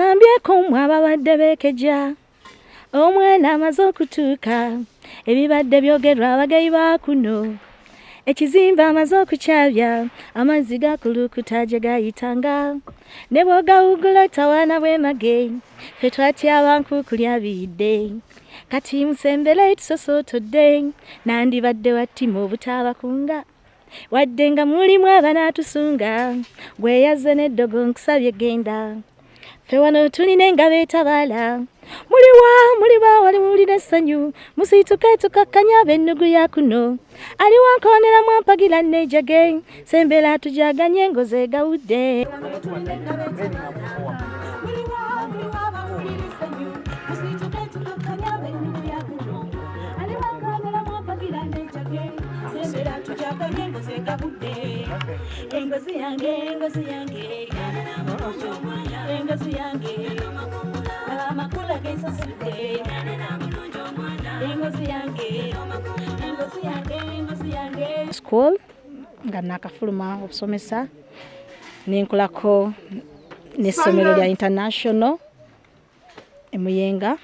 Bagambyeko mwaba badde bekeja omwana amaze okutuuka ebibadde byogerwa abagayi ba kuno ekizimba amaze okukyabya amazzi gakulukuta gye gayitanga ne bw'ogawugula tawaana bwemage ffe twatyaba nkukulya biyidde kati musembere tusosootodde nandibadde wattima obutaabakunga wadde nga mulimu abanatusunga bweyaze n'eddogo nkusabye genda ffe wano tulina engabo etabaala muliwa wali mulina essanyu musiituke tukakkanya ab'ennugu ya kuno aliwo nkoonera mwampagira nejage sembera tujaganye engoze gawudde engozi yange amakula gesasudde engozi yange school nga nakafuluma obusomesa nenkolako n'essomero lya international emuyenga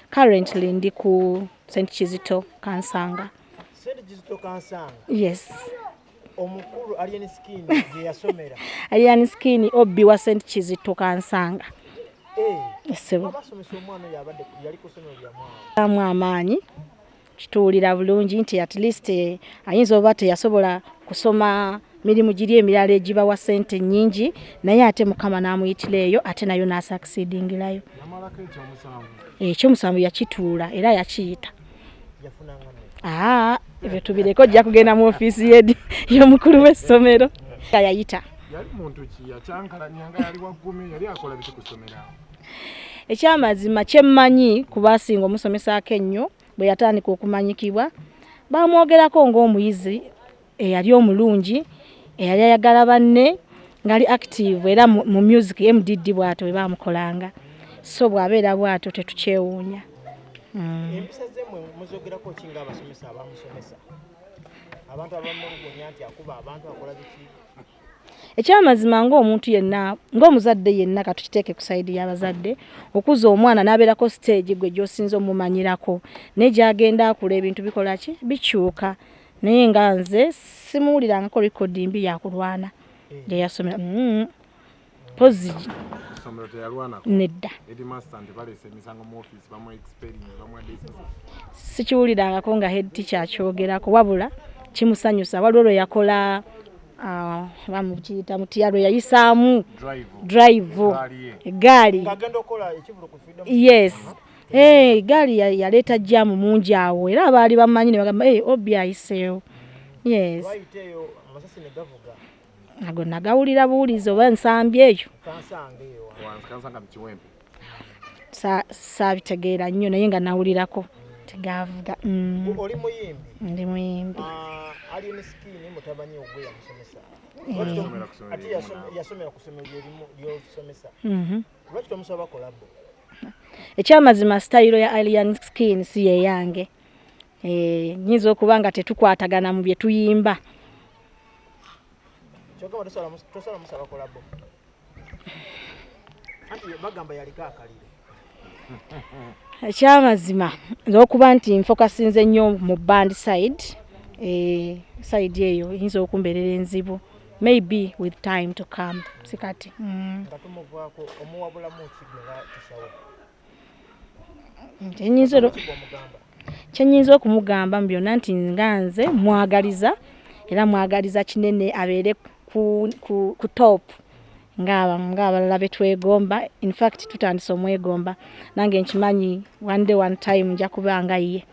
currently ndi ku St.Kizito Kansanga. St.Kizito Kansanga? Yes. Omukulu alien skin gye yasomera? Alien skin obbi wa St.Kizito Kansanga. Abasomesa omwana yabadde yali ku ssomero lya mwana. Amaanyi kituulira bulungi nti at least ayinza oba teyasobola kusoma mirimu giri emirala egiba wa ssente nnyingi naye ate Mukama n'amuyitira eyo ate nayo n'asucceedingirayo. Ekyomusanvu yakituula era yakiyita. Ebyo tubireko ojja kugenda mu ofiisi y'omukulu w'essomero. Yayita. Yali muntu ki yakyankalanya nga yali waggumi yali akola biki ku ssomero? Ekyamazima kyemmanyi ku baasinga omusomesaako ennyo bwe yatandika okumanyikibwa bamwogerako ng'omuyizi eyali omulungi eyali ayagala banne ngali active era mu music MDD bw'ato bwe bamukolanga so bw'abeera bw'ato tetukyewuunya. Empisa z'emmwe muzogerako ki ng'abasomesa abamusomesa abantu abamulugunya nti akuba abantu akola biki? Ekyamazima ng'omuntu yenna ng'omuzadde yenna katukiteeke ku sayidi y'abazadde okuza omwana n'abeerako stage gwe gy'osinza omumanyirako naye gy'agenda akula ebintu bikola ki bikyuka naye nga nze simuwulirangako likodi mbi yakulwana gye yasomera pozi ssomero teyalwanako nedda sikiwulirangako nga head teacher akyogerako wabula kimusanyusa waliwo lwe yakola bamukiyita mutiya lwe yayisaamu drive egaali. Yes. Egaali yaleeta jjaamu mungi awo era abaali bamanyi ne bagamba obi ayiseewo. Yes. Ago nagawulira buwulizi oba nsambye eyo saabitegeera nnyo naye nga nawulirako tegavuga. Oli muyimbi? Ndi muyimbi. Alien skin mutabanyi ogwe yamusomesa. Ati yasomera ku ssomero ly'osomesa. Lwaki tomusaba kolabo? Ekyamazima style ya alien skin si ye yange. Nyinza okuba nga tetukwatagana mu bye tuyimba. Kyogamba tosala musaba kolabo. Anti bagamba yaliko akalire. Ekyamazima okuba nti nfokasinze nnyo mu band side. Side eyo yinza okumbeerera enzibu. Maybe with time to come. Sikati. Katumuvaako omuwabulamu kigera kisawo. Kyenyinza okumugamba byonna nti nga nze mwagaliza era mwagaliza kinene abeere ku top ng'abalala betwegomba. In fact tutandise omwegomba nange nkimanyi one day one time nja kubanga ye.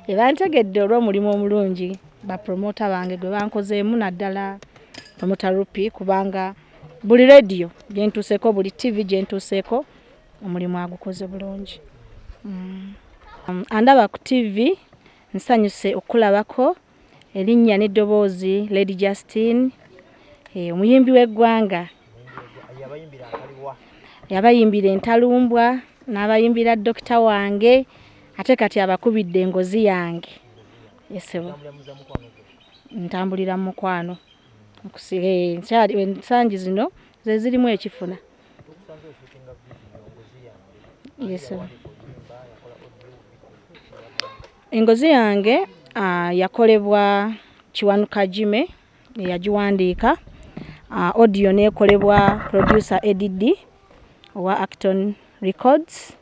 Bantegedde olw'omulimu omulungi bapromota bange gwe bankozeemu naddala promota Rupi kubanga buli radio gye ntuuseeko buli TV gye ntuuseeko omulimu agukoze bulungi. Andaba ku TV nsanyuse okulabako erinnya n'eddoboozi Lady Justine omuyimbi w'eggwanga yabayimbira entalumbwa n'abayimbira Dr. wange ate kati abakubidde engozi yange. Yesebo ntambulira mu mukwano ensangi zino ze zirimu ekifuna. Yes. Engozi yange yakolebwa Kiwanuka Jime yagiwandiika. Audio nekolebwa producer Ebyama wa Acton Records.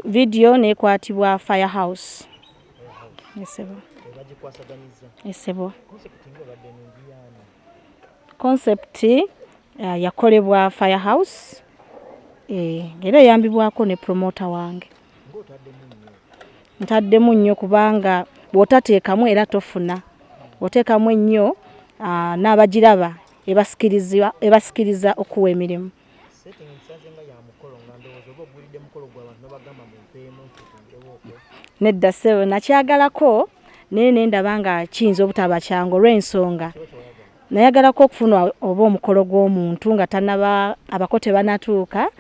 Video nekwatibwa Firehouse. Yesebo. Yesebo. Concept yakolebwa Firehouse. Era yambibwako ne promoter wange. Ntaddemu nnyo kubanga bw'otateekamu era tofuna. Oteekamu ennyo n'abagiraba ebasikiriza okuwa emirimu. Nedda ssebo nakyagalako naye nendaba nga kiyinza obutaba kyangu olw'ensonga. Nayagalako okufuna oba omukolo gw'omuntu nga tanaba abako tebanatuuka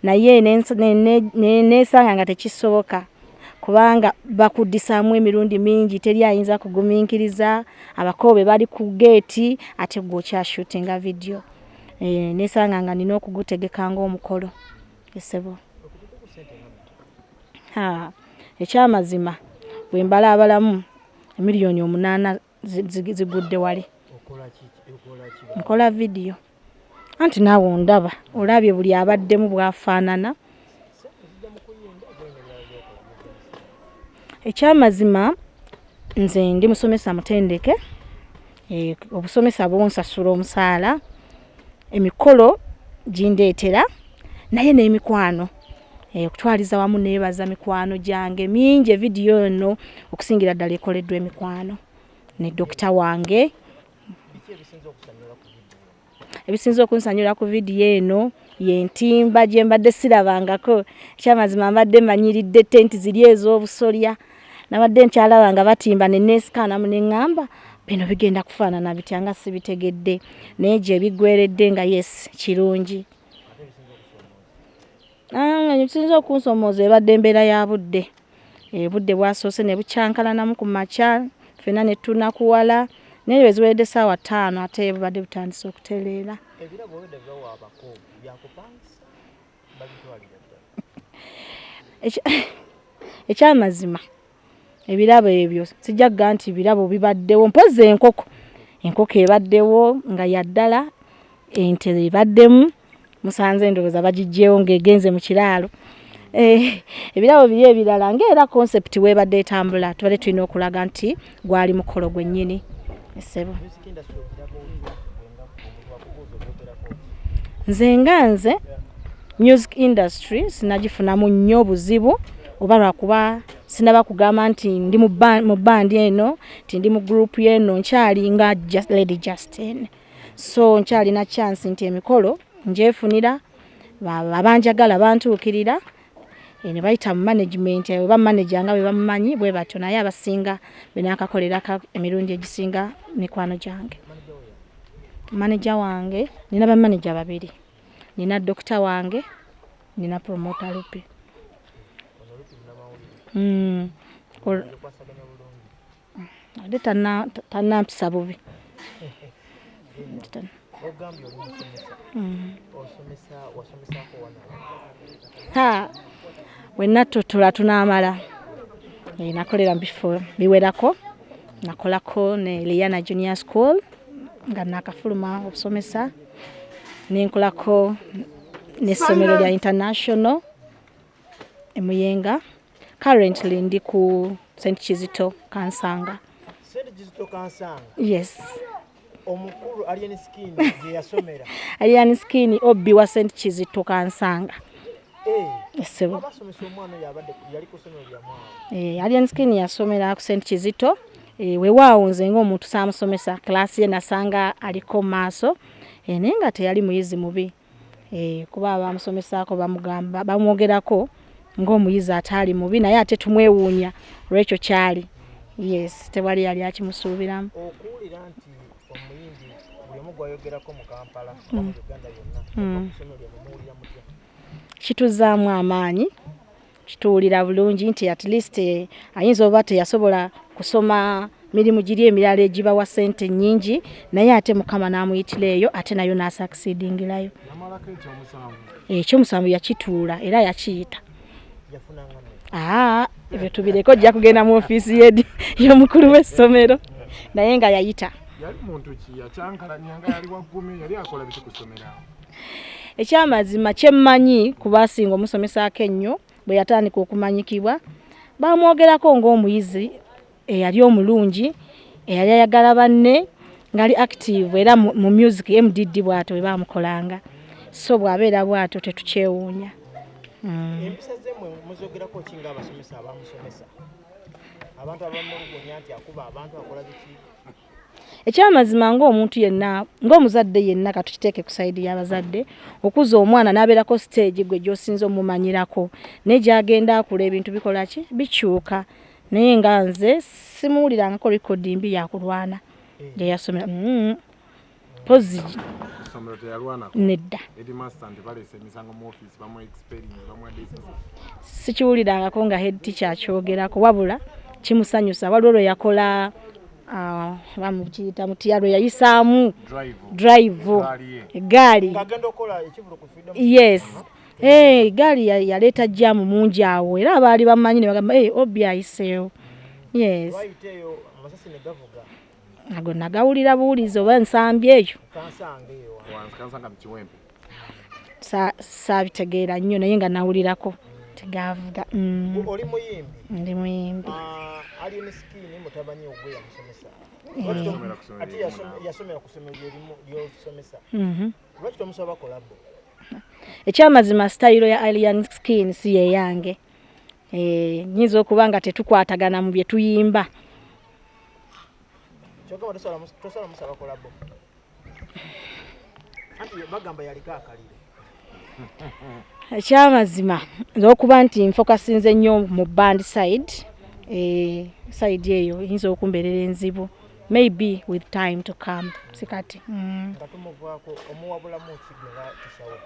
naye neesanga nga tekisoboka kubanga bakuddisaamu emirundi mingi teri ayinza kugumiikiriza abakoobe bali ku geeti ate gwokyashootinga video. Neesanga nga nina okugutegeka ng'omukolo. Esebo. Ekyamazima bwe mbalaabalamu miliyoni 8 zigudde wali. Nkola video. Anti naawe ondaba olabye buli abaddemu bwafaanana. Ekyamazima nze ndi musomesa mutendeke. Obusomesa bwonsasula omusaala. Emikolo gindeetera naye n'emikwano. Okutwaliza wamu neebaza mikwano gyange mingi video eno okusingira ddala ekoleddwa emikwano ne dokita wange. Ebisinza okunsanyula ku video eno yentimba gye mbadde sirabangako. Ekyamazima mbadde manyiridde tenti ziri ez'obusolya. Nabadde nkyalaba nga batimba ne neesikaanamu ne ŋŋamba bino bigenda kufaanana bitya nga sibitegedde naye gye biggweredde nga yes kirungi. Ebisinza okunsomooza ebadde embeera ya budde. Budde bwasoose ne bucyankalanamu ku makya ffenna ne tunakuwala naye weziweredde essaawa 5 ate bubadde butandise okutereera. Ekyamazima ebirabo ebyo sijjaga nti birabo bibaddewo mpozi enkoko ebaddewo nga yaddala ente ebaddemu musanze endowooza bagiggyewo ng'egenze mu kiraalo. Ebirabo biri ebirala ng'era concept webadde etambula tubadde tulina okulaga nti gwali mukolo gwennyini. Esebo. Nze music industry sinagifunamu nnyo buzibu oba lwakuba sinaba kugamba nti ndi mu band eno nti ndi mu group yeno nkyali nga Lady Justin. So nkyali na chance nti emikolo njefunira abanjagala bantuukirira ne bayita mu management oba manager nga bwe bamumanyi bwe batyo naye abasinga benakakolerako emirundi egisinga mikwano gyange. Manager wange nina ba manager babiri. Nina dokita wange, nina promoter Lupi. Ade tana Mpisa bubi. Wenna tutula tunamala. Nakolera before biwerako. Nakolako ne Liana Junior School nga nakafuluma obusomesa. Ninkolako n'essomero lya International Emuyenga. Currently ndi ku St.Kizito Kansanga. St.Kizito Kansanga? Yes. Omukulu Alien Skin gye yasomera? Alien Skin Obi wa St.Kizito Kansanga. Esebo. Abasomesa omwana yali ku ssomero lya mwana? Alien Skin yasomera ku St.Kizito. Weewaawo nze ng'omuntu saamusomesa class ye nasanga aliko maaso. Naye nga teyali muyizi mubi. Kuba abamusomesaako bamugamba bamwogerako ng'omuyizi ataali mubi naye ate tumwewuunya olw'ekyo kyali. Yes, tewali yali akimusuubiramu. Okuwulira nti omuyimbi buli omu gwayogerako mu Kampala mu Uganda yonna okusomero lyamuwulira mutya? Kituzaamu amaanyi, kituwulira bulungi nti at least ayinza oba teyasobola kusoma mirimu giri emirala egibawa ssente nnyingi naye ate Mukama n'amuyitiraeyo ate nayo n'asucceedingirayo. Ekyomusanvu yakituula era yakiyita. Ebyo tubireko ojja kugenda mu ofiisi y'omukulu w'essomero naye nga yayita. Yali muntu ki yakyankalanya nga yali waggumi yali akola biki ku ssomero? Ekyamazima kyemmanyi ku baasinga omusomesaako ennyo bwe yatandika okumanyikibwa bamwogerako ng'omuyizi eyali omulungi eyali ayagala banne ngali active era mu music MDD bw'ato bwe bamukolanga so bw'abeera bw'ato tetukyewuunya. Empisa z'emmwe muzogerako ki ng'abasomesa abamusomesa abantu abamulugunya nti akuba abantu akola biki? Ekyamazima ng'omuntu yenna ng'omuzadde yenna katukiteeke ku sayidi y'abazadde okuza omwana n'abeerako stage gwe gy'osinza omumanyirako naye gy'agenda akula ebintu bikola ki bikyuka naye nga nze simuwulirangako likodi mbi yakulwana gye yasomera pozi nedda sikiwulirangako nga head teacher akyogerako wabula kimusanyusa waliwo lwe yakola bamukiyita mutya lwe yayisaamu drive egaali. Yes. Egaali yaleeta jjaamu mungi awo era abaali bamanyi ne bagamba Obi ayiseewo. Yes. Ago nagawulira buwulizi oba nsambye eyo. Saabitegeera nnyo naye nga nawulirako tegavuga. Oli muyimbi? Ndi muyimbi. Ali ne skini mutabanyi ogwe yamusomesa. Ati yasomera ku ssomero ly'osomesa. Lwaki tomusaba kolabo? Ekyamazima style ya alien skin si ye yange. Nyinza okuba nga tetukwatagana mu bye tuyimba. Kyokka tosala musaba kolabo. Anti bagamba yaliko akalire. Ekyamazima okuba nti nfokasinze nnyo mu band side. Side eyo yinza okumbeerera enzibu. Maybe with time to come. Sikati. Katumuvaako omuwabulamu kigera kishawo.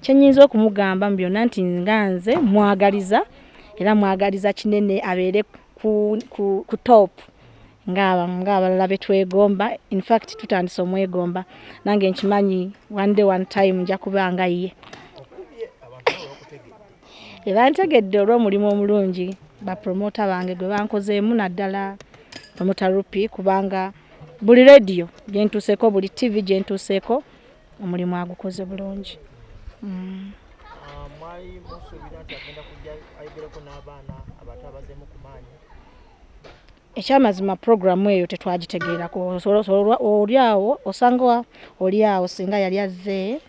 Kyenyinza okumugamba byonna nti nganze mwagaliza era mwagaliza kinene abeere ku top ng'abalala betwegomba. In fact tutandise omwegomba nange nkimanyi one day one time nja kubanga ye. Bantegedde olw'omulimu omulungi bapromota bange gwe bankozeemu naddala promota Rupi kubanga buli radio gyentuuseko buli TV gyentuuseko omulimu agukoze bulungi. Mwali musuubira nti agenda kujja ayogereko n'abaana abato abazeemu ku maanyi? Ekyamazima programu eyo tetwagitegeerako. Oliawo osanga oliawo singa yali azze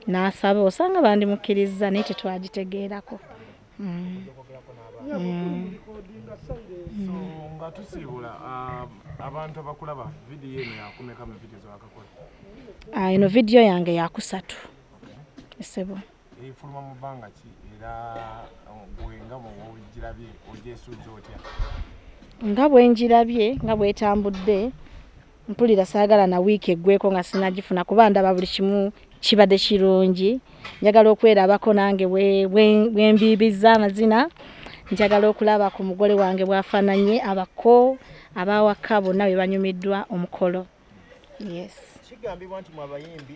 n'asaba osanga bandimukkiriza naye tetwagitegeerako. Nga tusiibula abantu abakulaba vidiyo eno yakumeka mu vidiyo z'akakola? Eno vidiyo yange yakusatu. Esebo. Efuluma mu bbanga ki era gwe nga bw'ogirabye ogyesuuza otya? Nga bwenjirabye nga bwetambudde mpulira saagala na wiiki eggweko nga sinagifuna kuba ndaba buli kimu kibadde kirungi. Njagala okwerabako nange bwembiibizza amazina. Njagala okulaba ku mugole wange bwafaananye abako abawaka bonna be banyumiddwa omukolo. Yes. Kigambibwa nti mu abayimbi